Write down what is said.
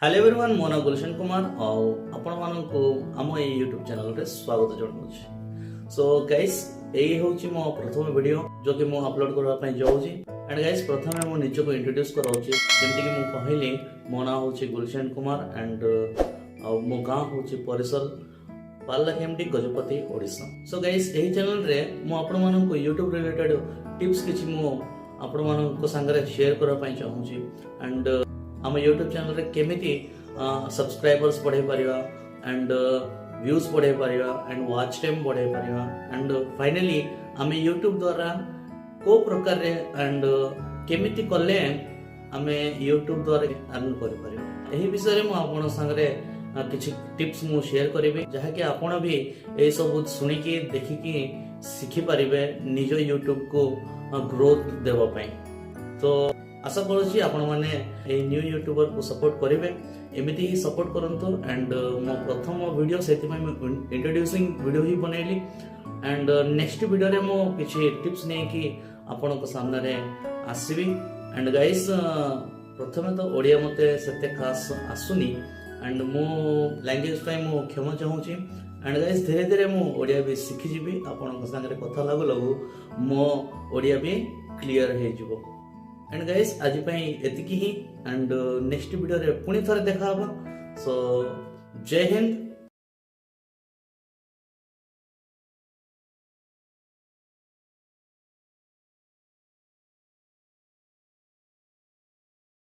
Hello everyone मो ना गुलशन कुमार और आपण मानकु आम ए यूट्यूब चैनल रे स्वागत जणाउछि। सो गाइस एई होछि मो प्रथम वीडियो जो कि मो अपलोड करबा पई जाउछि। एंड गाइस प्रथमे मो निज को इंट्रोड्यूस कराउछि जेमति कि मो कहली मो ना होछि गुलशन कुमार एंड मो गांव होछि परिसर पालाखेमटी गजपति ओडिसा। सो गाइस एही चैनल रे मो आपण मानकु यूट्यूब रिलेटेड टिप्स किछि मो आपण मानकु संगे शेयर करबा पई चाहूछि। एंड आम यूट्यूब चैनल रे केमिति सब्सक्राइबर्स बढ़े परिवा एंड व्यूज बढ़े परिवा एंड वॉच टाइम बढ़े परिवा एंड फाइनली आम यूट्यूब द्वारा को प्रकार रे एंड केमिति कले आम यूट्यूब द्वारा अर्न कर परिवा एही विषय रे मु आपन संगे किछि टिप्स मु शेयर करिवे जहा कि आपन भी ए सब सुनी की देखि की सिखि परिबे निज यूट्यूब को ग्रोथ देबा पई। तो आशा करुँच आपण मैंने ए न्यू यूट्यूबर को सपोर्ट करेंगे एमती ही सपोर्ट करंतु। एंड मो प्रथम वीडियो से इंट्रोड्यूसिंग वीडियो ही बनैली एंड नेक्स्ट वीडियो रे मो किछि टिप्स नै कि आपण को सामने रे आसीबी। एंड गाइस प्रथमे तो ओडिया मते सेते खास आसुनी एंड मो लैंग्वेज टाइम मो क्षमा चाहूची। एंड गाइस धीरे धीरे मो ओडिया भी सीखि जिबी आपण को संगे कथा लागु लागु मो ओडिया भी क्लियर हे जिवो। एंड गाइस आज पई एतिकी ही एंड नेक्स्ट वीडियो रे पुणी थरे देखा हबो। सो जय हिंद।